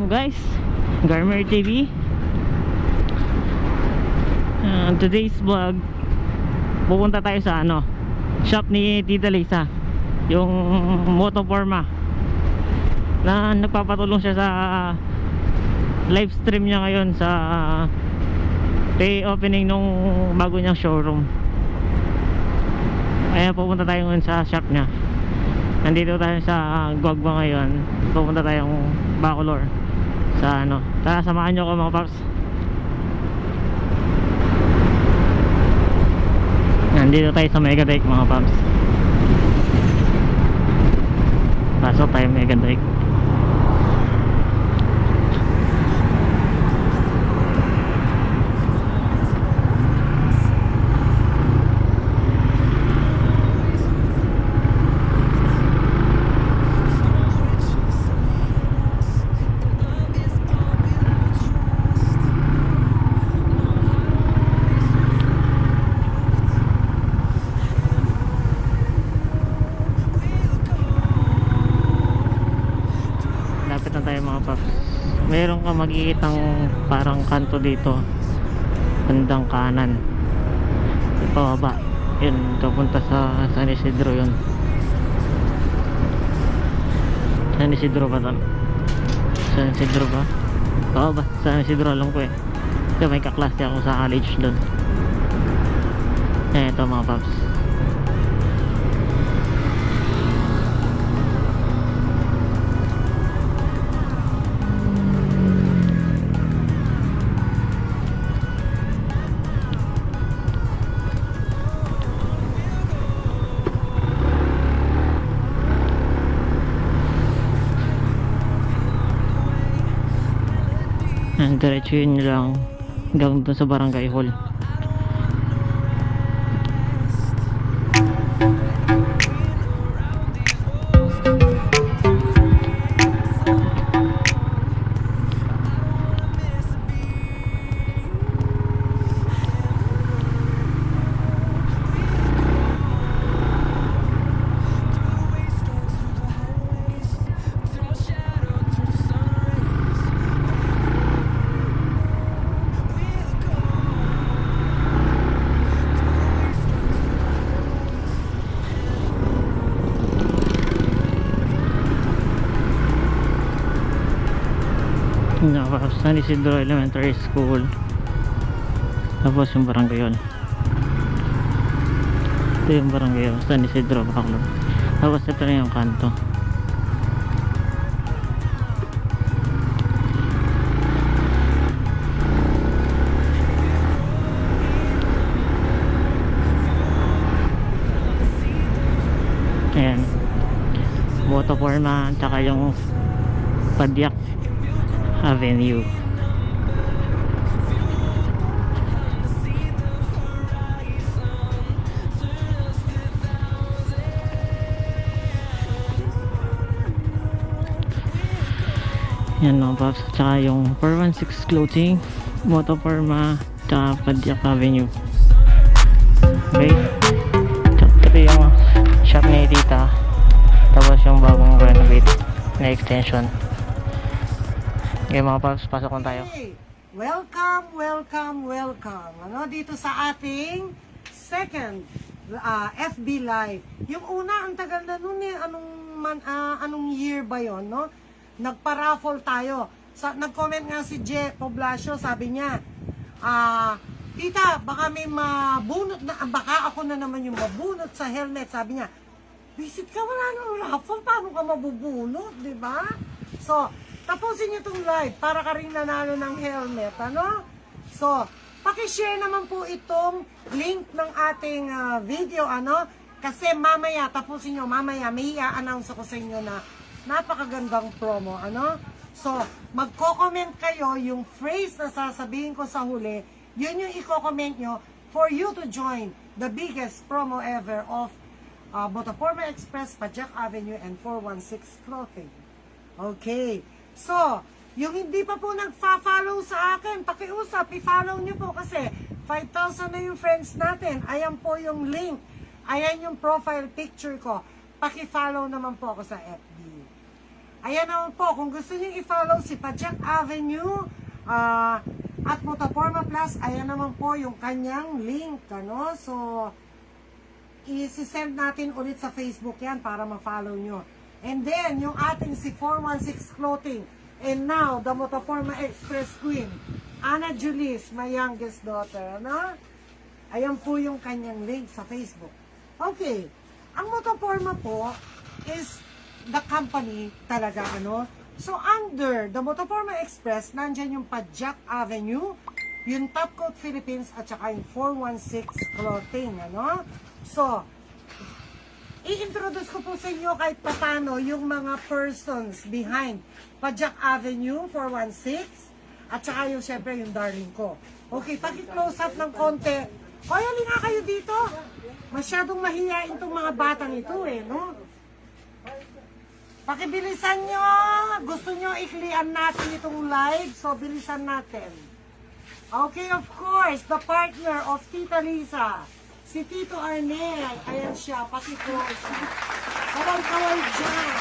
guys, Garmer TV. Today's vlog, pupunta tayo sa shop ni Tita Lisa, yung Motoforma, na nagpapatulong siya sa live stream niya ngayon sa opening nung bago niyang showroom. Kaya pupunta tayo ngayon sa shop niya. Nandito tayo sa Guagua ngayon. Pupunta tayong Bacolor sa tara, samahan nyo ako mga paps. Nandito tayo sa Megadike mga paps. Pasok tayo Megadike. Meron ka makikitang parang kanto dito, bandang kanan pababa, yun, kapunta sa San Isidro. Yun, San Isidro ba tam? San Isidro ba? Oo ba? San Isidro alam ko kasi may kaklase ako sa college doon. Ito mga paps, diretso yun lang hanggang doon sa Barangay Hall. San Isidro Elementary School, tapos yung barangay yun. Ito yung barangay yun, San Isidro Bacolor. Tapos ito na yung kanto. Ayan, Motoforma, tsaka yung Padyak Avenue. Yan mga paps, tsaka yung 416 Clothing, Motoforma, tsaka Padyak Avenue. Okay, ito yung shop ni Tita, tapos yung bagong renovate na extension. Okay mga paps, pasok lang tayo. Hey, welcome. Dito sa ating second FB Live. Yung una, ang tagal na nun anong year ba yon, no? Nagpa-raffle tayo. Nag-comment nga si Je Poblacio, sabi niya, Tita, baka may mabunot na, baka ako na naman yung mabunot sa helmet. Sabi niya, visit ka, wala nang raffle, paano ka mabubunot, di ba? So, tapusin niyo itong live para ka rin nanalo ng helmet, So, pakishare naman po itong link ng ating video, kasi mamaya, tapusin niyo, mamaya, may i-announce ako sa inyo na napakagandang promo, So, magko-comment kayo yung phrase na sasabihin ko sa huli, yun yung i-comment nyo for you to join the biggest promo ever of Motoforma Express, Padyak Avenue, and 416 Clothing. Okay. So, yung hindi pa po nagfa-follow sa akin, pakiusap, i-follow nyo po kasi 5,000 na yung friends natin. Ayan po yung link. Ayan yung profile picture ko. Paki-follow naman po ako sa FB. Ayan naman po, kung gusto niyo i-follow si Pajak Avenue at Motoforma Plus, ayan naman po yung kanyang link, ano? So, i-send natin ulit sa Facebook yan para ma-follow nyo. And then, yung ating si 416 Clothing, and now, the Motoforma Express Queen, Ana Julis, my youngest daughter, ano? Ayan po yung kanyang link sa Facebook. Okay, ang Motoforma po is the company talaga, ano? So, under the Motoforma Express, nandyan yung Pajak Avenue, yung Top Coat Philippines, at saka yung 416 Clothing, ano? So, i-introduce ko po sa inyo kahit paano yung mga persons behind Pajak Avenue 416 at saka yung syempre yung darling ko. Okay, paki-close up ng konti. Hoy, halika nga kayo dito. Masyadong mahihain itong mga batang ito eh, no? Pakibilisan nyo. Gusto nyo iklian natin itong live, so bilisan natin. Okay, of course, the partner of Tita Lisa. Si Tito Arnel, ayan siya, paki-close. Kawal-kawal dyan.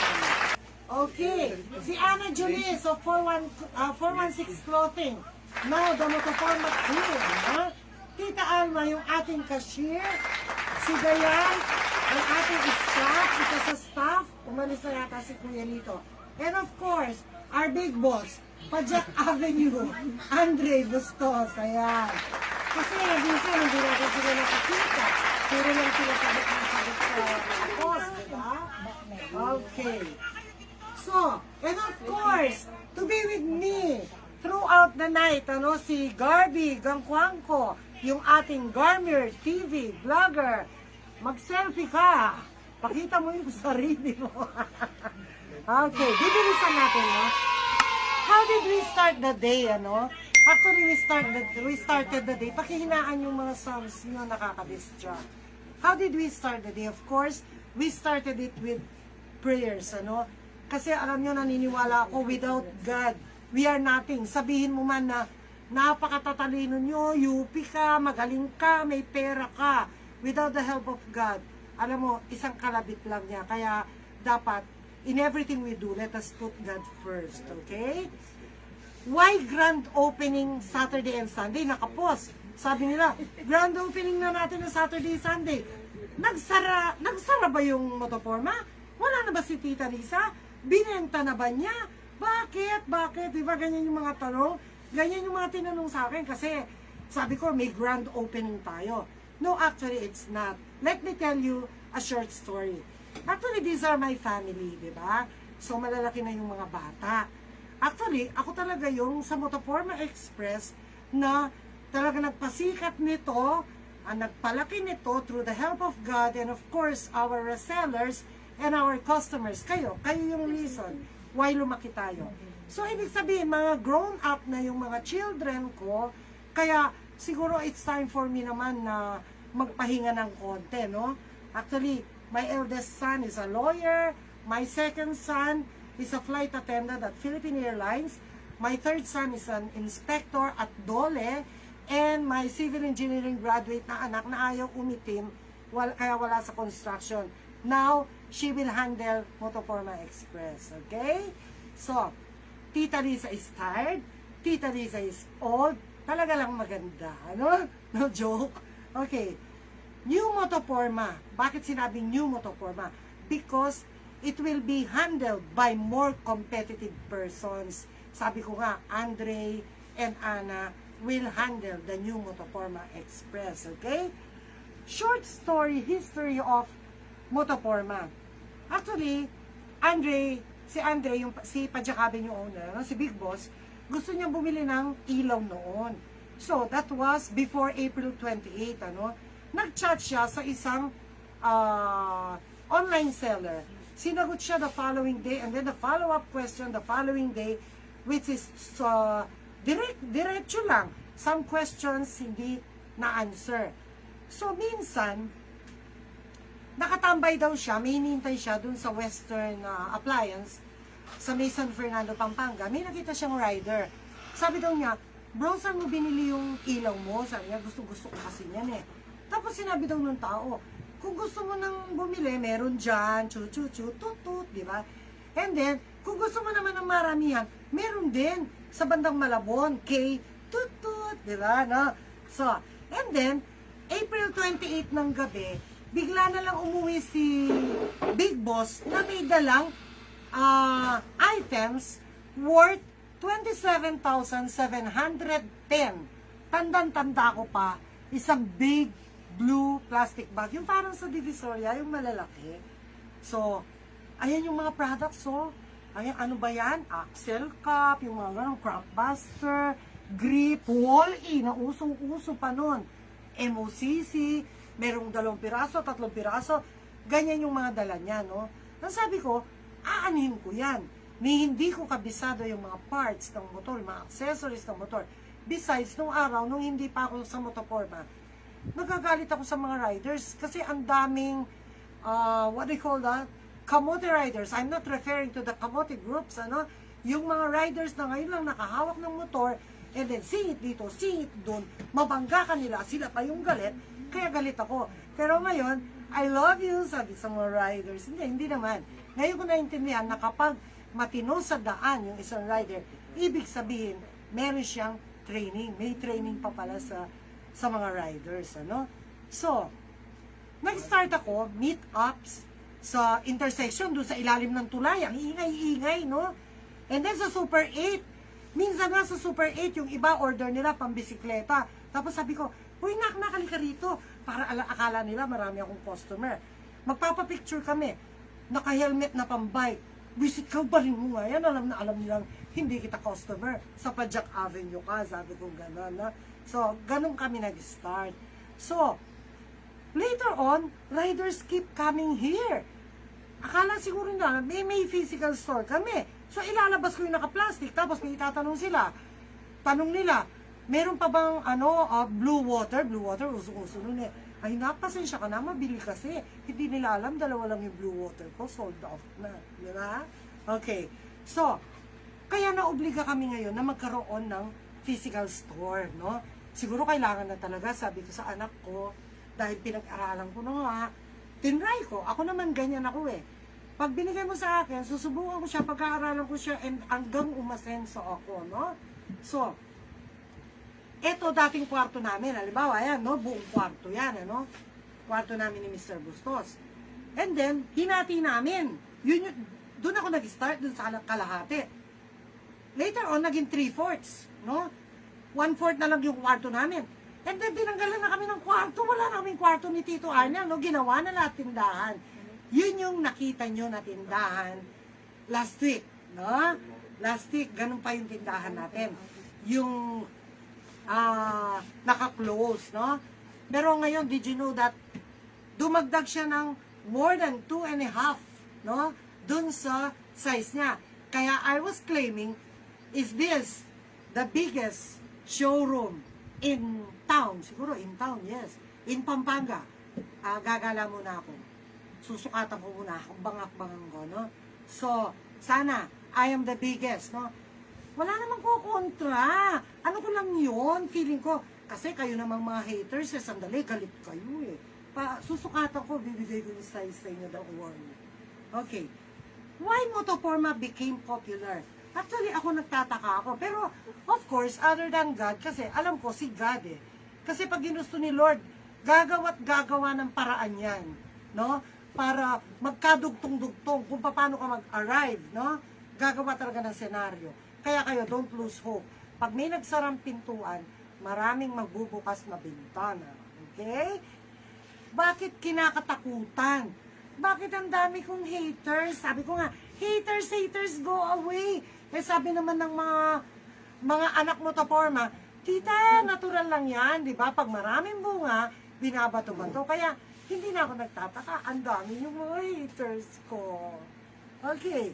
Okay, si Ana Julis of 416 Clothing. Now, the Motoforma Queen. Ha? Tita Alma, yung ating cashier. Si Dayan, ang ating staff. Ito sa staff. Umalis na yata si Kuya Lito. And of course, our big boss, Pajak Avenue, Andre Bustos. Ayan. Kasi minsan hindi natin sila nakakita. Puro lang sila sagot sa post, diba? Okay. So, and of course, to be with me throughout the night, ano, si Garby Gangkwangko, yung ating Garmer TV vlogger. Mag-selfie ka. Pakita mo yung sarili mo. Okay, bibilisan natin, no? How did we start the day, ano? Actually, we started the day. Pakihinaan yung mga songs nyo nakaka-distract. How did we start the day? Of course, we started it with prayers, ano? Kasi alam nyo, naniniwala ako, without God, we are nothing. Sabihin mo man na napakatatalino nyo, UP ka, magaling ka, may pera ka. Without the help of God, alam mo, isang kalabit lang niya. Kaya dapat, in everything we do, let us put God first, okay? Why grand opening Saturday and Sunday? Nakapost. Sabi nila, grand opening na natin ng Saturday, Sunday. Nagsara ba yung Motoforma? Wala na ba si Tita Risa? Binenta na ba niya? Bakit? Di ba ganyan yung mga tanong? Ganyan yung mga tinanong sa akin kasi sabi ko may grand opening tayo. No, actually it's not. Let me tell you a short story. Actually, these are my family, di ba? So malalaki na yung mga bata. Actually, ako talaga yung sa Motoforma Express na talaga nagpasikat nito, nagpalaki nito through the help of God and of course our resellers and our customers. Kayo yung reason why lumaki tayo. So, ibig sabihin, mga grown up na yung mga children ko, kaya siguro it's time for me naman na magpahinga ng konti, no? Actually, my eldest son is a lawyer, my second son is a flight attendant at Philippine Airlines, my third son is an inspector at DOLE, and my civil engineering graduate na anak na ayaw umitim, kaya wala sa construction. Now, she will handle Motoforma Express, okay? So, Tita Lisa is tired, Tita Lisa is old, talaga lang maganda, ano? No joke? Okay, new Motoforma. Bakit sinabing new Motoforma? Because it will be handled by more competitive persons. Sabi ko nga, Andre and Ana will handle the new Motoforma Express, okay? Short story, history of Motoforma. Actually, si Pajak Avenue owner, si Big Boss, gusto niya bumili ng ilaw noon. So, that was before April 28, ano? Nag-chat siya sa isang online seller. Sinagot siya the following day, and then the follow-up question the following day, which is diretso lang. Some questions hindi na-answer. So, minsan, nakatambay daw siya, may hinihintay siya dun sa Western Appliance sa may San Fernando, Pampanga. May nakita siyang rider. Sabi daw niya, bro, saan mo binili yung ilaw mo? Sabi niya, gusto ko kasi yan eh. Tapos sinabi daw ng tao, kung gusto mo nang bumili, meron dyan, tutut, di ba? And then, Kung gusto mo naman ng maramihan, meron din sa bandang Malabon, kay Tutut, di ba, no? So, and then, April 28 ng gabi, bigla na lang umuwi si Big Boss na may dalang items worth 27,710. Tandang-tanda ko pa, isang big blue plastic bag. Yung parang sa Divisoria, yung malalaki. So, ayan yung mga products, so. Ayan, ano ba yan? Axle cup, yung mga ganun, crop buster, grip, wall-e, na usong-uso pa nun. MOCC, merong 2 piraso, 3 piraso. Ganyan yung mga dala niya, no? Ang sabi ko, aanhin ko yan. Ni hindi ko kabisado yung mga parts ng motor, yung mga accessories ng motor. Besides, nung araw, nung hindi pa ako sa Motoforma, nagagalit ako sa mga riders kasi ang daming, what do you call that? Kamote riders. I'm not referring to the kamote groups, ano? Yung mga riders na ngayon lang nakahawak ng motor, and then singit dito, singit doon, mabangga ka nila, sila pa yung galit, kaya galit ako. Pero ngayon, I love you, sabi sa mga riders. Hindi naman. Ngayon ko naintindihan na kapag matino sa daan yung isang rider, ibig sabihin, meron siyang training. May training pa pala sa mga riders, ano? So, nag-start ako, meet-ups, sa intersection, doon sa ilalim ng tulay, ang ingay-ingay, no? And then sa Super 8, minsan nga sa Super 8, yung iba order nila pambisikleta. Tapos sabi ko, uy, nakalika rito, para akala nila marami akong customer. Magpapapicture kami, naka-helmet na pambike. Visit ka ba rin mo nga yan? Alam na alam nilang hindi kita customer. Sa Pajak Avenue ka, sabi ko gano'n, no? So, ganun kami nag-start. So, later on, riders keep coming here. Akala siguro na may physical store kami. So ilalabas ko yung naka-plastic, tapos may itatanong sila. Tanong nila, meron pa bang blue water? Blue water, uso-uso nun eh. Ay napasensya ka na, mabili kasi. Hindi nila alam, 2 lang yung blue water ko, sold off na. Di ba? Okay. So, kaya naobliga kami ngayon na magkaroon ng physical store, no? Siguro kailangan na talaga, sabi ko sa anak ko, dahil pinag-aralan ko na nga, tinry ko. Ako naman ganyan ako eh. Pag binigay mo sa akin, susubukan ko siya, pag-aaralan ko siya, and hanggang umasenso ako, no? So, eto dating kwarto namin, halimbawa, yan, no? Buong kwarto yan, ano? Kwarto namin ni Mr. Bustos. And then, hinati namin. Doon ako nag-start, doon sa kalahati. Later on, naging 3/4, no? 1/4 na lang yung kwarto namin. And then, tinanggalan na kami ng kwarto. Wala na kaming kwarto ni Tito Arnel, no? Ginawa na lahat tindahan. Yun yung nakita nyo na tindahan last week, no? Last week, ganun pa yung tindahan natin. Yung naka-close, no? Pero ngayon, did you know that dumagdag siya ng more than 2.5, no? Dun sa size niya. Kaya I was claiming, is this the biggest showroom in town? Siguro in town, yes. In Pampanga. Gagala muna ako. Susukatan ko muna. Bangak-bangang ko, no? So, sana, I am the biggest, no? Wala namang ko kontra. Ano ko lang yun? Feeling ko, kasi kayo namang mga haters, sandali, galit kayo eh. Susukatan ko, bibigay ko yung size sa inyo, don't worry. Okay. Why Motoforma became popular? Actually, ako nagtataka ako. Pero, of course, other than God, kasi alam ko si God eh. Kasi pag ginusto ni Lord, gagawa ng paraan yan. No? Para magkadugtong-dugtong kung paano ka mag-arrive. No? Gagawa talaga ng senaryo. Kaya kayo, don't lose hope. Pag may nagsarang pintuan, maraming magbubukas na bintana. Okay? Bakit kinakatakutan? Bakit ang dami kong haters? Sabi ko nga, haters, go away. Eh sabi naman ng mga anak Motoforma, tita, natural lang yan, di ba? Pag maraming bunga, binabato-bato. Kaya hindi na ako nagtataka, ang dami yung mga haters ko. Okay.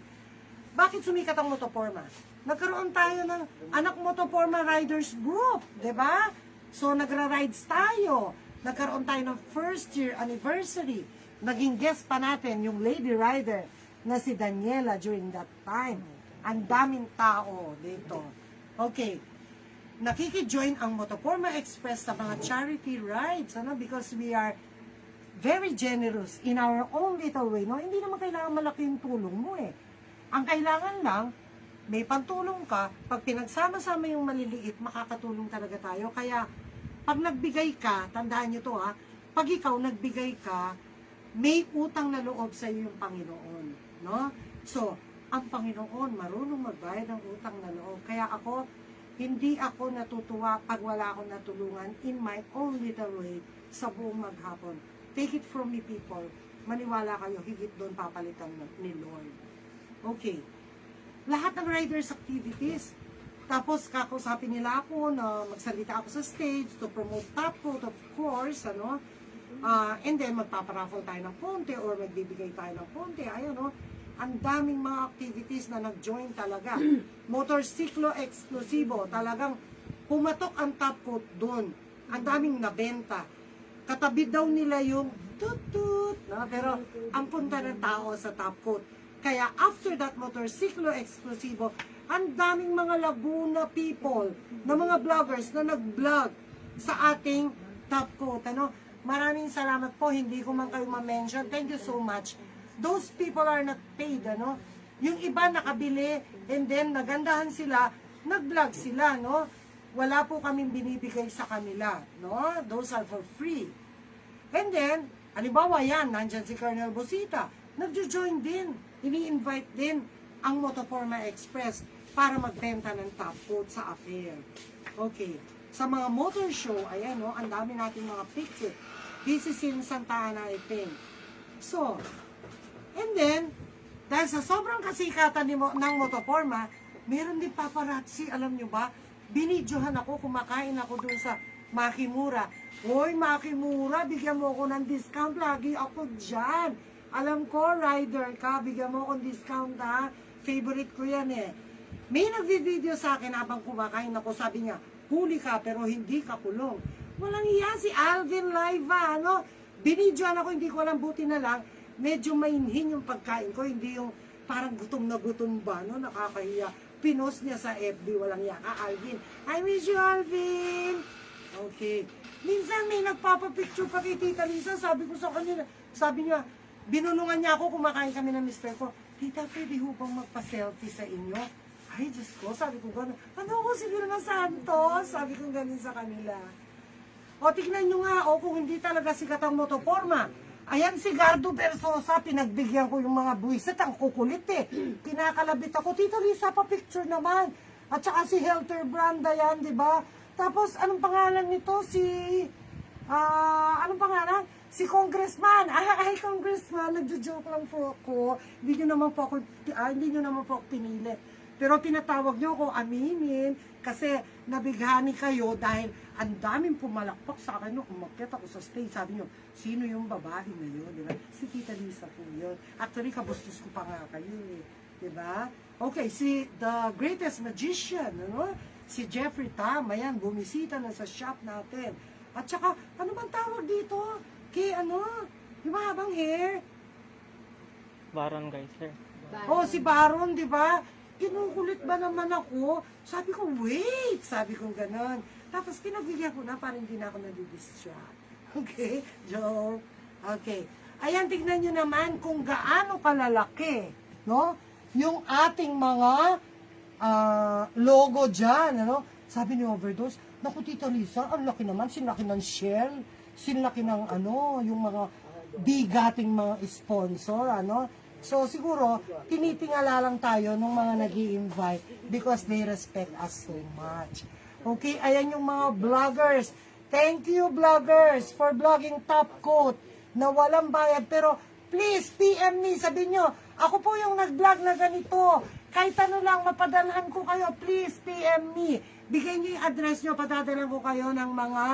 Bakit sumikat ang Motoforma? Nagkaroon tayo ng anak Motoforma Riders Group, di ba? So nagra-rides tayo. Nagkaroon tayo ng first year anniversary. Naging guest pa natin yung lady rider na si Daniela during that time. Ang daming tao dito. Okay. Nakiki-join ang Motoforma Express sa mga charity rides, ano? Because we are very generous in our own little way, no? Hindi naman kailangan malaki yung tulong mo eh. Ang kailangan lang, may pantulong ka. Pag pinagsama-sama yung maliliit, makakatulong talaga tayo. Kaya, pag nagbigay ka, tandaan nyo to ha, pag ikaw nagbigay ka, may utang na loob sa iyo yung Panginoon. No? So, ang Panginoon marunong magbayad ng utang na loob. Kaya ako, hindi ako natutuwa pag wala akong natulungan in my own little way sa buong maghapon. Take it from me, people. Maniwala kayo, higit doon papalitan ni Lord. Okay. Lahat ng riders activities. Tapos kakausapin nila ako na magsalita ako sa stage to promote Top Coat, of course, ano. And then magpaparaffle tayo ng konti or magbibigay tayo ng konti. Ayun, no. Ang daming mga activities na nag-join talaga. Motorsiklo eksklusibo, talagang pumatok ang Top Coat doon. Ang daming nabenta. Katabi daw nila yung tut-tut, no? Pero ang punta ng tao sa Top Coat. Kaya after that motorsiklo eksklusibo, ang daming mga Laguna people, na mga vloggers na nag-vlog sa ating Top Coat. Ano? Maraming salamat po, hindi ko man kayo ma-mention. Thank you so much. Those people are not paid, ano? Yung iba nakabili, and then nagandahan sila, nag-vlog sila, no? Wala po kaming binibigay sa kanila, no? Those are for free. And then, halimbawa yan, nandyan si Colonel Bosita, nagjo-join din, ini-invite din ang Motoforma Express para magbenta ng Top Coat sa affair. Okay. Sa mga motor show, ayan, no? Ang dami nating mga picture. This is in Santa Ana, I think. So, and then, dahil sa sobrang kasikatan ng Motoforma, meron din paparazzi, alam nyo ba? Binidyohan ako, kumakain ako dun sa Makimura. Hoy, Makimura, bigyan mo ako ng discount. Lagi ako dyan. Alam ko, rider ka, bigyan mo akong discount ha. Favorite ko yan eh. May nagvi-video sa akin habang kumakain ako, sabi niya, huli ka pero hindi ka kulong. Walang iya si Alvin Laiva, ano? Binidyohan ako, hindi ko alam, buti na lang. Medyo mainhin yung pagkain ko, hindi yung parang gutom na gutom ba, no? Nakakahiya. Pinost niya sa FB, walang iya. Alvin, I miss you, Alvin! Okay. Minsan may nagpapapicture pa kay Tita Lisa, sabi ko sa kanya, sabi niya, binulungan niya ako, kumakain kami ng mister ko, Tita, pwede ho bang magpa-selfie sa inyo? Ay, Diyos ko, sabi ko gano'n. Ano ko si Vilma Santos? Sabi ko gano'n sa kanila. O, tignan nyo nga, o, kung hindi talaga sikat ang Motoforma. Ayan si Gardo Versosa, pinagbigyan ko yung mga buwisit, ang kukulit eh. Kinakalabit ako, Tita Lisa, pa-picture naman. At saka si Helter Branda yan, di ba? Tapos, anong pangalan nito? Anong pangalan? Si Congressman. Ay, Congressman, nagjo-joke lang po ako. Hindi nyo naman po ako pinili. Pero tinatawag nyo ako aminin kasi nabighani kayo dahil ang daming pumalakpak sa akin nung umakyat ako sa stage. Sabi nyo, sino yung babae na yun? Diba? Si Tita Lisa po yun. Actually, kabustos ko pa nga kayo eh. Diba? Okay, si The Greatest Magician, ano? Si Jeffrey Tam, ayan, bumisita na sa shop natin. At saka, ano bang tawag dito? Kay yung mahabang hair? Baron guys, sir. Oh, si Baron, di ba? Kinukulit ba naman ako? Sabi ko, wait! Sabi ko ganon. Tapos pinagbigyan ko na, parang hindi na ako nadidistract. Okay? Joke. Okay. Ayan, tignan nyo naman kung gaano kalalaki, no? Yung ating mga logo dyan, ano? Sabi ni Overdose, naku, Tita Lisa, ang laki naman, sinlaki ng Shell, sinlaki ng yung mga bigating mga sponsor, ano? So, siguro, tinitingala lang tayo ng mga nag-i-invite because they respect us so much. Okay, ayan yung mga vloggers. Thank you, vloggers, for vlogging Top Coat na walang bayad. Pero, please, PM me, sabihin nyo, ako po yung nag-vlog na ganito. Kahit ano lang, mapadalhan ko kayo, please, PM me. Bigay nyo yung address nyo, patadalan ko kayo ng mga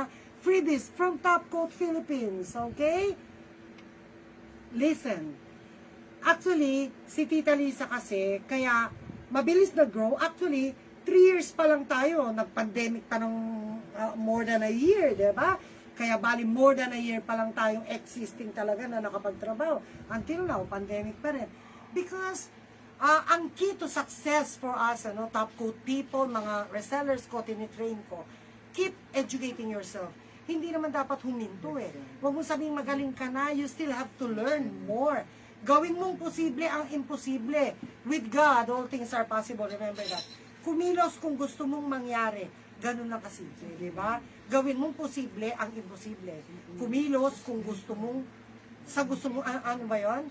freebies from Top Coat Philippines. Okay? Listen. Actually, si Tita Lisa kasi, kaya mabilis na-grow. Actually, 3 years pa lang tayo. Nag-pandemic pa ng more than a year, di ba? Kaya bali more than a year pa lang tayong existing talaga na nakapagtrabaho. Until now, pandemic pa rin. Because, ang key to success for us, Top Coat people, mga resellers ko, tinitrain ko, keep educating yourself. Hindi naman dapat huminto eh. Huwag mo sabing magaling ka na, you still have to learn more. Gawin mong posible ang imposible. With God, all things are possible. Remember that. Kumilos kung gusto mong mangyari. Ganun lang kasimple, di ba? Gawin mong posible ang imposible. Kumilos kung gusto mong, ano ba yun?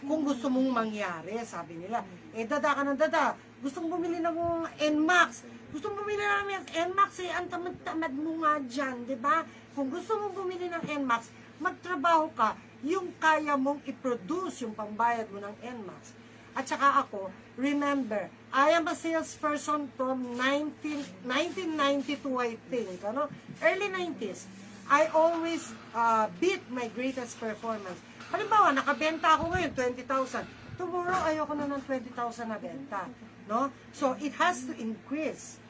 Kung gusto mong mangyari, sabi nila. Dada ka ng dada. Gusto mong bumili ng NMAX. Gusto mong bumili ng NMAX, ang tamad-tamad mo nga dyan, di ba? Kung gusto mong bumili ng NMAX, magtrabaho ka, yung kaya mong i-produce yung pambayad mo ng NMAX. At saka ako, remember, I am a salesperson from 1992, I think, ano? Early 90s. I always beat my greatest performance. Halimbawa, nakabenta ako ngayon, 20,000. Tomorrow, ayoko na ng 20,000 na benta. No? So, it has to increase.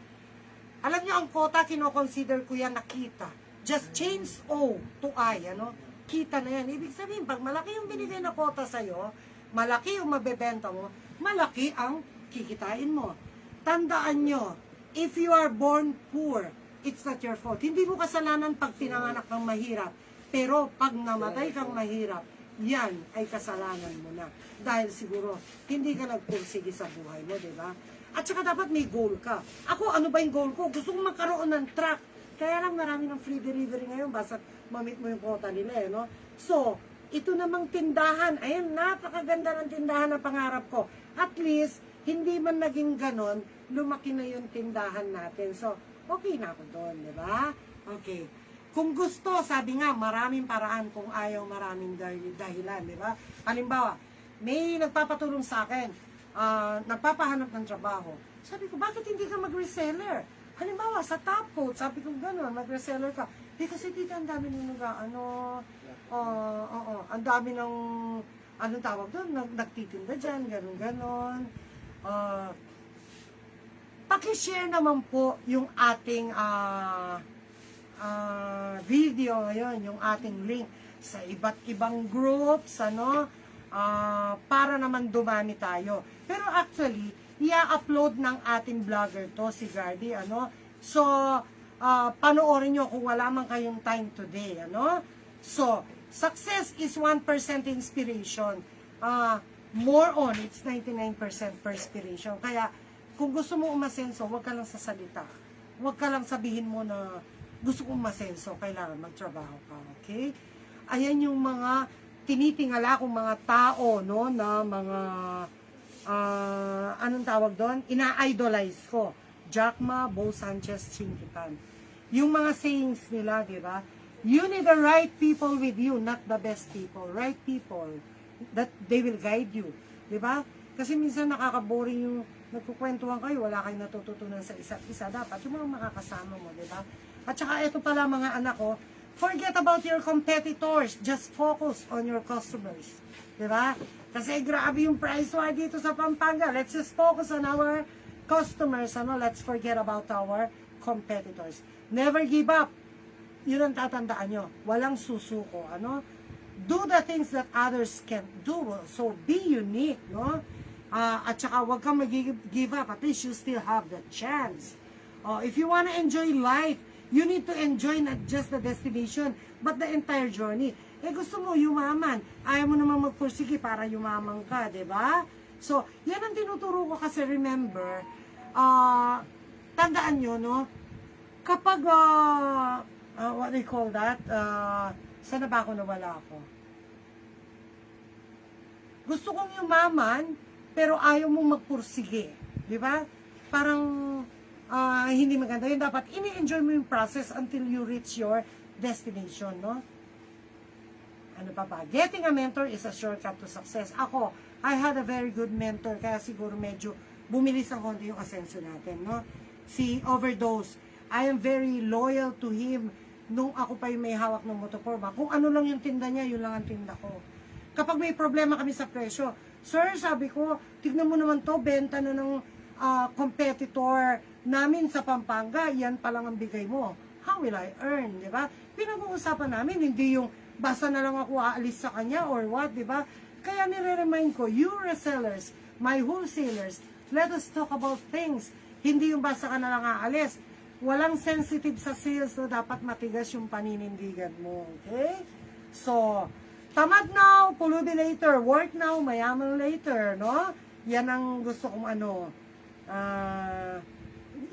Alam niyo, ang quota, kinoconsider ko yan na kita. Just change O to I, ano? Kita na yan. Ibig sabihin, pag malaki yung binigay na quota sa'yo, malaki yung mabebenta mo, malaki ang kikitain mo. Tandaan nyo, if you are born poor, it's not your fault. Hindi mo kasalanan pag pinanganak kang mahirap. Pero pag namatay kang mahirap, yan ay kasalanan mo na. Dahil siguro, hindi ka nagpursige sa buhay mo, di ba? At saka dapat may goal ka. Ako, ano ba yung goal ko? Gusto kong magkaroon ng truck. Kaya lang marami ng free delivery ngayon, basta mamit mo yung quota nila, no? So, ito namang tindahan. Ayun, napakaganda ng tindahan na pangarap ko. At least, hindi man naging ganon, lumaki na yung tindahan natin. So, okay na ako doon, di ba? Okay. Kung gusto, sabi nga, maraming paraan. Kung ayaw, maraming dahilan, di ba? Halimbawa, may nagpapatulong sa akin, nagpapahanap ng trabaho. Sabi ko, bakit hindi ka mag-reseller? Halimbawa, sa Top Coat, sabi ko gano'n, mag-reseller ka. Kasi dito ang dami ng ang dami ng, anong tawag doon, nagtitinda dyan, gano'n. Pakishare naman po yung ating video ngayon, yung ating link sa iba't ibang groups, para naman dumami tayo. Pero actually, i-upload ng ating vlogger to, si Gardy, So, panoorin nyo kung wala man kayong time today, So, success is 1% inspiration. More on, it's 99% perspiration. Kaya, kung gusto mo umasenso, huwag ka lang sa salita. Huwag ka lang sabihin mo na gusto kong umasenso, kailangan magtrabaho ka, okay? Ayan yung mga tinitingala kong mga tao, no, na mga, anong tawag doon? Ina-idolize ko. Jack Ma, Bo Sanchez, Chinkitan. Yung mga sayings nila, di ba? You need the right people with you, not the best people. Right people, that they will guide you. Di ba? Kasi minsan nakaka-boring yung nagkukwentuhan kayo, wala kayong natututunan sa isa't isa. Dapat yung mga makakasama mo, di ba? At saka ito pala mga anak ko, forget about your competitors. Just focus on your customers. Di ba? Kasi grabe yung price war dito sa Pampanga. Let's just focus on our customers. Let's forget about our competitors. Never give up. Yun ang tatandaan nyo. Walang susuko. Do the things that others can't do. So, be unique. At saka huwag kang mag-give up. At least you still have the chance. If you wanna enjoy life, you need to enjoy not just the destination, but the entire journey. Gusto mo yumaman. Ayaw mo namang magpursige para yumaman ka, di ba? So, yan ang tinuturo ko kasi remember, tandaan nyo, kapag, what do you call that? Saan na ba ako nawala ako? Gusto kong yumaman, pero ayaw mong magpursige. Di ba? Parang, hindi maganda. Yun dapat, ini-enjoy mo yung process until you reach your destination, no? Ano pa ba? Getting a mentor is a shortcut to success. Ako, I had a very good mentor, kaya siguro medyo bumilis ang konti yung asenso natin, no? Si Overdose, I am very loyal to him nung ako pa yung may hawak ng Motocorba. Kung ano lang yung tinda niya, yun lang ang tinda ko. Kapag may problema kami sa presyo, sir, sabi ko, tignan mo naman to, benta na ng competitor namin sa Pampanga, yan pa lang ang bigay mo. How will I earn, di ba? Pinag-uusapan namin, hindi yung basta na lang ako aalis sa kanya or what, di ba? Kaya nire-remind ko, you resellers, my wholesalers, let us talk about things. Hindi yung basta ka na lang aalis. Walang sensitive sa sales na dapat matigas yung paninindigan mo, okay? So, Tamad now, pulubi later. Work now, mayaman later, no? Yan ang gusto kong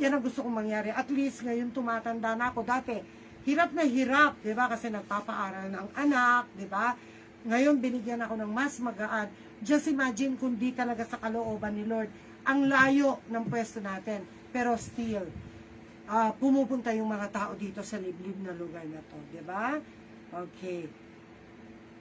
yan ang gusto kong mangyari. At least ngayon tumatanda na ako. Dati, hirap na hirap, di ba? Kasi nagpapaaral ng anak, di ba? Ngayon, binigyan ako ng mas magaan. Just imagine kung di talaga sa kalooban ni Lord. Ang layo ng pwesto natin. Pero still, pumupunta yung mga tao dito sa liblib na lugar na to, di ba? Okay.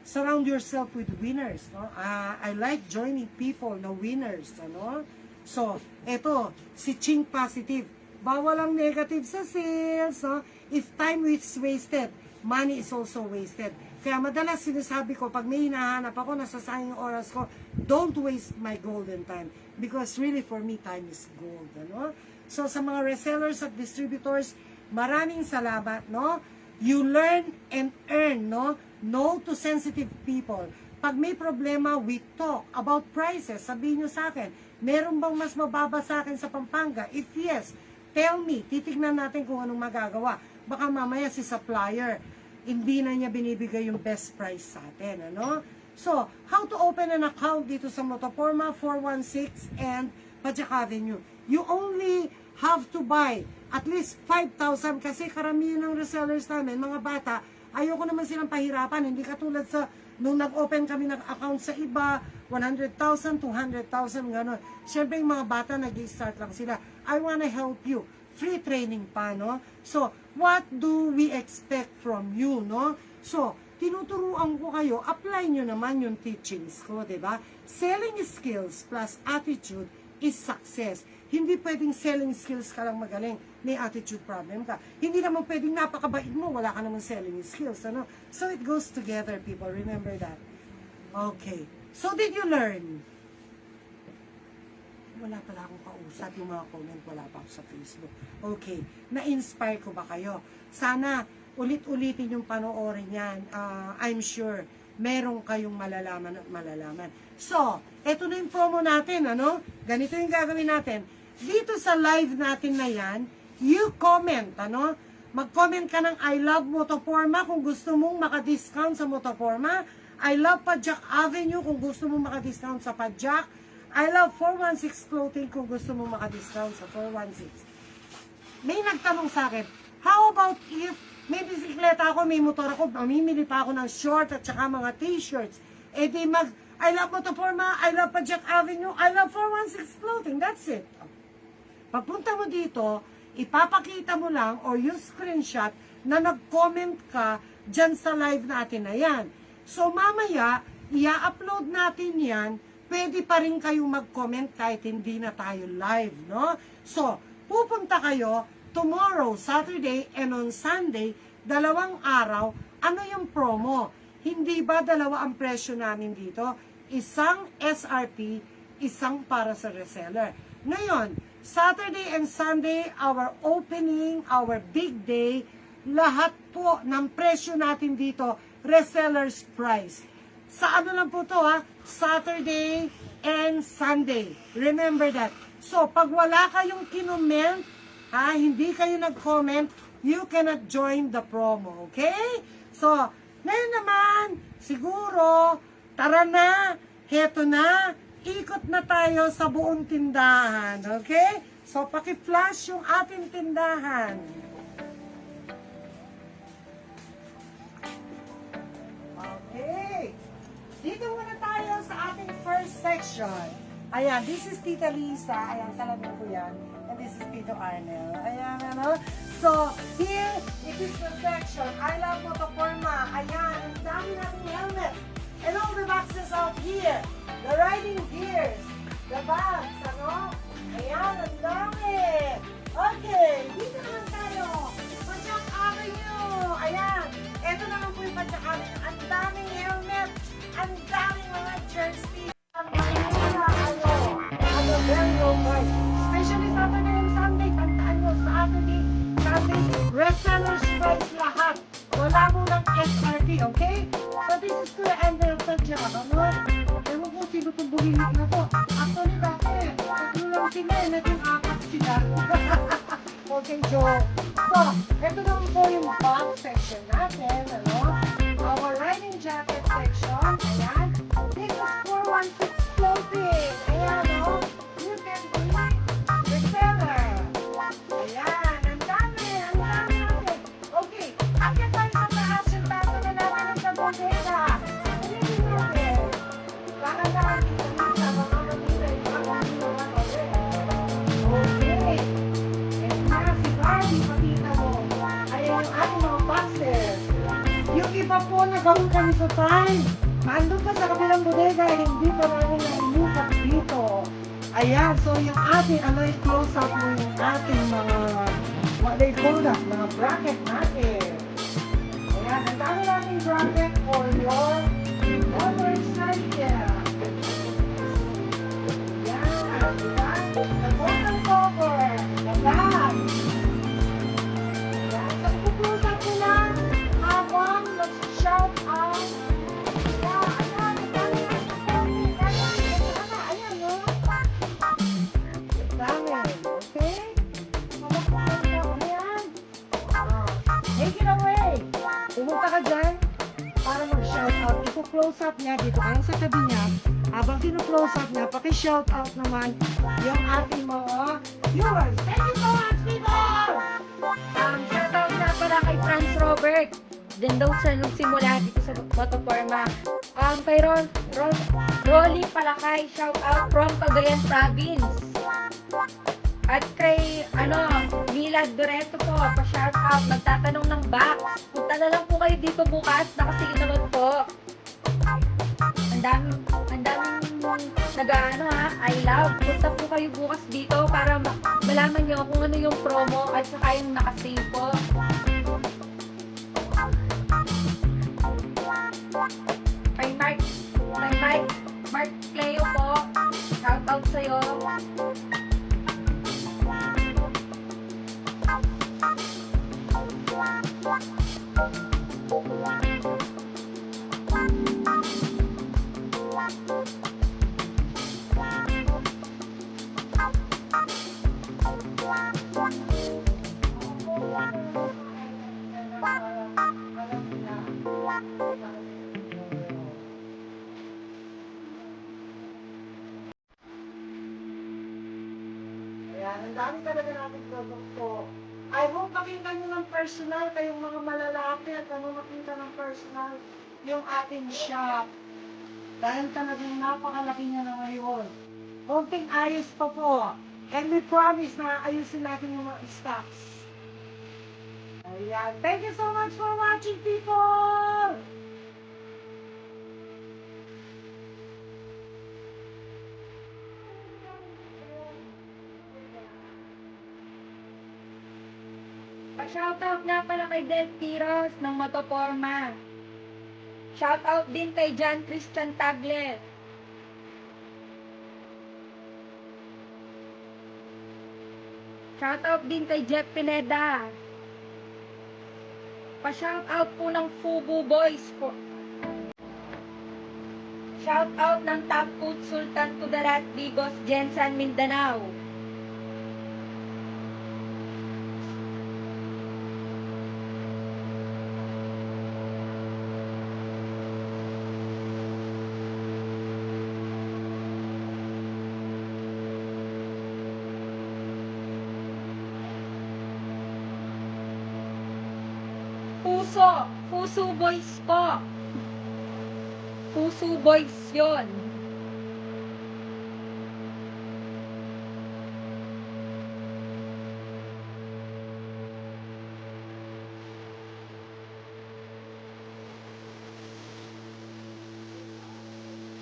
Surround yourself with winners, no? I like joining people na winners, ano? So, eto, si Ching Positive. Bawal ang negative sa sales, no? If time is wasted, money is also wasted. Kaya madalas sinasabi ko, pag may hinahanap ako, nasasayang yung oras ko, don't waste my golden time. Because really, for me, time is gold, ano? So, sa mga resellers at distributors, maraming salamat, no? You learn and earn, no? No to sensitive people. Pag may problema, we talk about prices. Sabihin nyo sa akin, meron bang mas mababa sa akin sa Pampanga? If yes, tell me. Titignan natin kung anong magagawa. Baka mamaya si supplier, hindi na niya binibigay yung best price sa atin. Ano? So, how to open an account dito sa Motoforma 416 and Pajak Avenue? You only have to buy at least 5,000 kasi karamihan ng resellers namin, mga bata, ayoko naman silang pahirapan. Hindi katulad sa nung nag-open kami ng account sa iba, 100,000, 200,000, gano'n. Siyempre, yung mga bata, nag-start lang sila. I wanna help you. Free training pa, no? So, what do we expect from you, no? So, tinuturuan ko kayo, apply nyo naman yung teachings ko, di ba? Selling skills plus attitude is success. Hindi pwedeng selling skills ka lang magaling, may attitude problem ka. Hindi naman pwedeng napakabait mo, wala ka naman selling skills, ano? So it goes together, people. Remember that. Okay. So did you learn? Wala pala akong kausap, yung mga comment, wala pa ako sa Facebook. Okay. Na-inspire ko ba kayo? Sana ulit-ulitin yung panoorin yan. I'm sure meron kayong malalaman at malalaman. So, eto na yung promo natin, ano? Ganito yung gagawin natin. Dito sa live natin na yan, you comment, ano? Mag-comment ka ng I love Motoforma kung gusto mong maka-discount sa Motoforma. I love Pajak Avenue kung gusto mong maka-discount sa Pajak. I love 416 Clothing kung gusto mong maka-discount sa 416. May nagtanong sa akin, how about if may bisikleta ako, may motor ako, mamimili pa ako ng short at saka mga t-shirts. Eh di I love Motoforma, I love Pajak Avenue, I love 416 Clothing. That's it. Pagpunta mo dito, ipapakita mo lang or yung screenshot na nag-comment ka dyan sa live natin na yan. So mamaya, i-upload natin yan, pwede pa rin kayong mag-comment kahit hindi na tayo live, no? So, pupunta kayo tomorrow, Saturday, and on Sunday, 2 araw, ano yung promo? Hindi ba 2 ang presyo namin dito? Isang SRP, isang para sa reseller. Ngayon, Saturday and Sunday, our opening, our big day, lahat po ng presyo natin dito, reseller's price. Sa ano lang po to ha? Saturday and Sunday. Remember that. So, pag wala kayong kinoment, hindi kayo nag-comment, you cannot join the promo. Okay? So, ngayon naman, siguro, tara na, heto na, ikot na tayo sa buong tindahan. Okay? So, paki-flash yung ating tindahan. Okay. Dito muna tayo sa ating first section. Ayan, this is Tita Lisa. Ayan, salamin ko yan. And this is Tito Arnel. Ayan, ano? So, here, it is the section. I love Motoforma. Ayan, ang dami nating helmet. And all the boxes out here. The riding gears. The bags, ano? Ayan, ang dami. Okay, dito naman tayo. Pajak Avenue. Ayan, eto naman po yung Pajak Avenue. Ang daming helmet. Ang daming mga jersey. Ang makikita kayo. At a very low price. Especially Saturday and Sunday. Tandaan nyo, Saturday, Sunday, resellers price lahat. Wala mo ng SRP, okay? So this is Kuya Andrew Pajak, ano? Ewan ko sino itong bulilit na to. Actually, bakit? Tatlo lang sila, naging 4 sila. Okay, joke. So, ito naman po yung box section natin, ano? Our riding jacket section. iba po, nagawin kami sa time. Andun pa sa kabilang bodega, hindi pa namin nailipat dito. Ayan, so yung ating, ano yung close up mo yung ating mga, what they call that, mga bracket natin. Ayan, ang dami nating bracket for your motorcycle. Ayan, diba? The bottom cover, the back. Ayan, so ipupulot up nila habang mag-shout out. Ayan, ang dami natin. Ayan, no? Dami, okay? Ayan. Take it away. Pumunta ka dyan para mag-shout out. Ipo-close up niya dito ang sa tabi niya. Habang kino-close up niya, paki-shout out naman yung ating mga viewers. Thank you so much, people! Shoutout na para kay Franz Robert. Diyan daw siya nung simula dito sa Motoforma. Kay Rolly Palakay, shoutout from Cagayan Province. At kay, Milad Doreto po, pa-shoutout, nagtatanong ng box. Punta na lang po kayo dito bukas, nakasinunod po. Ang daming I love. Punta po kayo bukas dito para malaman nyo kung ano yung promo at saka yung nakasave po. Kay Mark Cleo po, shoutout sa'yo. Ayan, ang dami talaga natin produkto. I hope makita nyo ng personal, kayong mga malalapit, makita ng personal yung ating shop. Dahil talagang napakalaki niya na ngayon. Konting ayos pa po. And we promise na ayusin natin yung mga stocks. Ayan. Thank you so much for watching, people! Pa-shoutout nga pala kay Del Tiros ng Motoforma. Shoutout din kay John Christian Tagle. Shoutout din kay Jeff Pineda. Pa-shoutout po ng Fubu Boys po. Shoutout ng Top Food Sultan Kudarat Digos, Jensan, Mindanao. Puso Boys po. Puso Boys yun.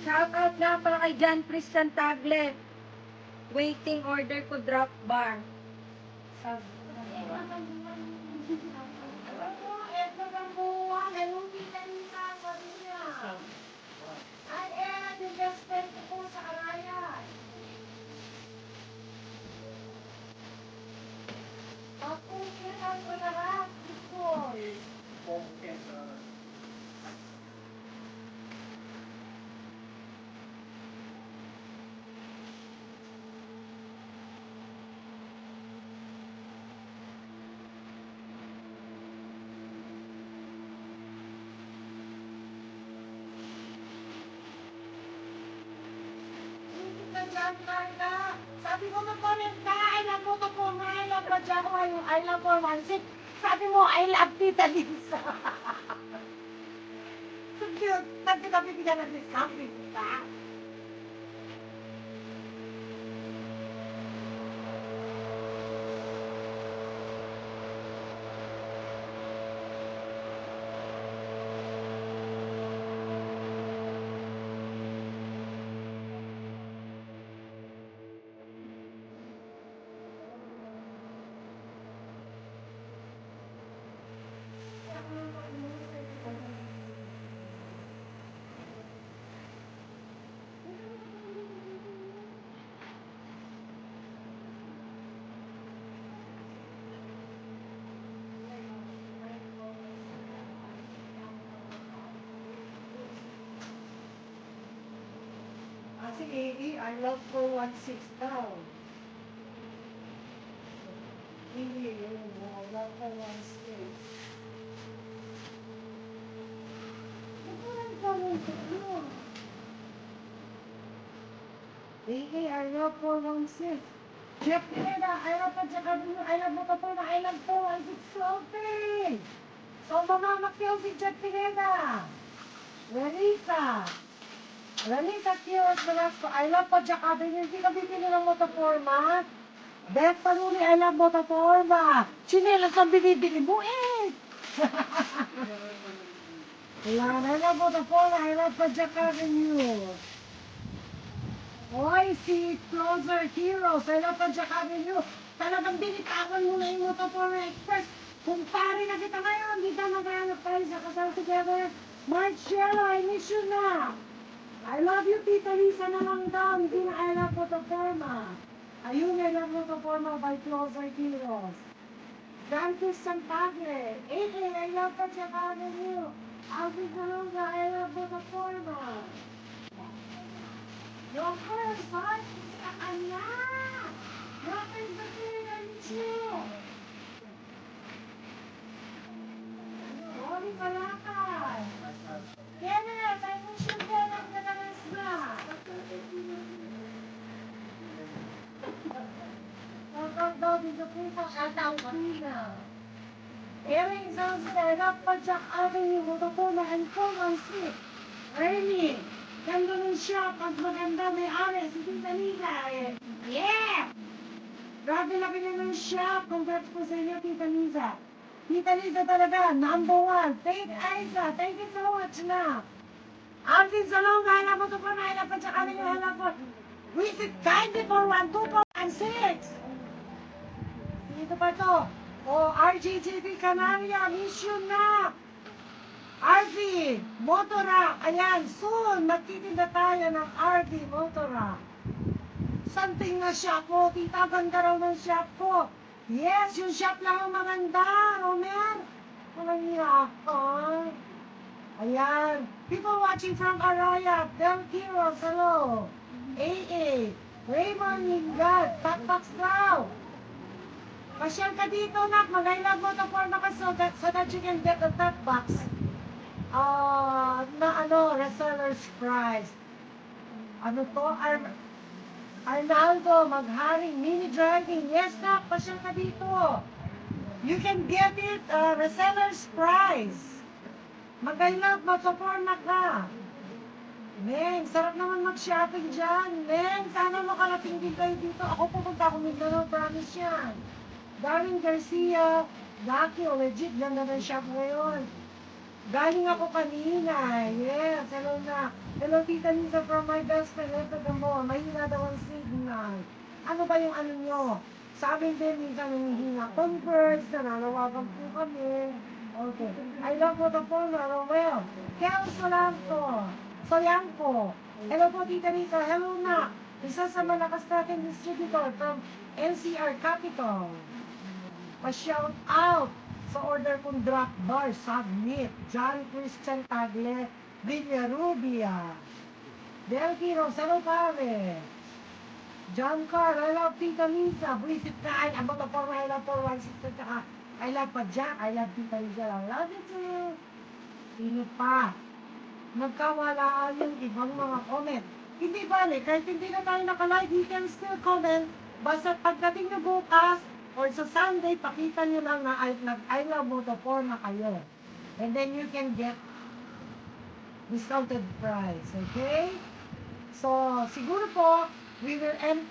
Shoutout nga pala kay John Christian Tagle. Waiting order ko drop bar. Sabi. Sabi mo mag-comment ka, I love mo to po, I love Rajano, I love 416. Sabi mo, I love Tita Lisa. So cute. Saan kita bibigyan ng discount, Tita? si AA, I love 416 daw. Hindi, yun, I love 416. Ito lang comment ko. AA, I love 416. Jeff Pineda, I love pa Jack Abino, I love Motopona, I love 416 floating. So, mamamakyaw si Jeff Pineda. Renita Kiros Velasco, I love pa Jack Abino, hindi ka bibili ng motoforma. Beth Panuli, I love motoforma. Chinelas ang binibili mo eh. Yan, I love motoforma, I love pa Jack Avenue. Oy, si Closer Heroes, I love pa Jack Avenue. Talagang binitawan mo na yung motoforma express. Kung pari na kita ngayon, di ka maghanap tayo sa kasal together. Marcello, I miss you na. I love you, Tita Lisa na lang daw. Hindi na I love motoforma. Ayun, I love motoforma by Closer Heroes. Francis Sampagle, I love pa Jack Avenue. Alvin Salonga, I love motoforma. Your first heart is sa kanya. Nothing but you. Oli Malakay. Kenneth, I wish you Kenneth na nalas na. Welcome daw dito po sa Pina. Erin Zanzler, Rapa Jack Avenue, Motopona, and Coleman Street. Remy, ganda ng shop at maganda may ari si Tita Lisa. Yeah! Grabe laki na ng shop. Congrats po sa inyo, Tita Lisa. Tita Lisa talaga, number one. Thank Aiza. Thank you so much na. Alvin Salonga, hala mo ito po na, hala pa siya kami yung hala po. Visit kindly for 12416. Dito pa ito. O, RJJB Canaria, miss you na. RV, Motorak. Ayan, soon, magtitinda tayo ng RV, Motorak. Something na shop ko. Tita, ganda raw ng shop ko. Yes, yung shop lang ang maganda, Romer. Walang niya ako. Ayan. People watching from Arroyo, Del Quiros, hello. AA, Raymond Ingad, Takbox daw. Pasyal ka dito, nak. Mag-I love mo to for so that you can get the top box. Reseller's price. Ano to? Arnaldo, magharing, mini driving. Yes, nak, pasyal ka dito. You can get it, reseller's price. Mag-I love, mag-support na ka. Neng, sarap naman mag-shopping dyan. Neng, sana makarating din kayo dito. Ako pupunta ako Mindanao, promise yan. Darren Garcia, Daki, legit, ganda ng shop ngayon. Galing ako kanina. Yes, hello na. Hello, Tita Lisa from my best friend. Ito mo, mahina daw ang signal. Ano ba yung ano nyo? Sa amin din, minsan nanghihina. Converse, nananawagan po kami. Okay. I love mo ito po, Romel. Kel Soyanko. Hello po, Tita Lisa. Hello na. Isa sa malakas natin distributor from NCR Capital. Pa-shout out sa order kong drop bar, submit, John Christian Tagle, Villarubia, Del Quiros, hello pare, John Carl, I love Tita Lisa, visit na, I love the forma, I love 416, tsaka I love pa Jack, I love Tita Lisa, I love you too. Sino pa? Nagkawalaan yung ibang mga comment. Hindi bale, kahit hindi na tayo naka-live, you can still comment, basta pagdating na bukas, or sa Sunday, pakita nyo lang na I love motoforma kayo. And then you can get discounted price, okay? So, siguro po, we will end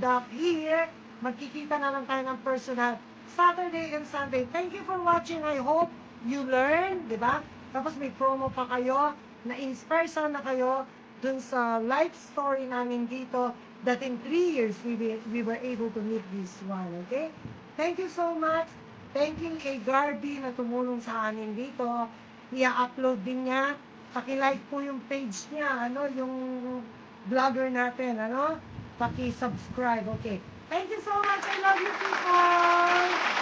up here. Magkikita na lang tayo ng personal Saturday and Sunday. Thank you for watching. I hope you learn, di ba? Tapos may promo pa kayo, na-inspire sana kayo dun sa life story namin dito that in 3 years we were able to meet this one, okay? Thank you so much. Thank you kay Garby na tumulong sa amin dito. I-upload din niya. Paki-like po yung page niya, yung vlogger natin, Paki-subscribe, okay? Thank you so much. I love you people.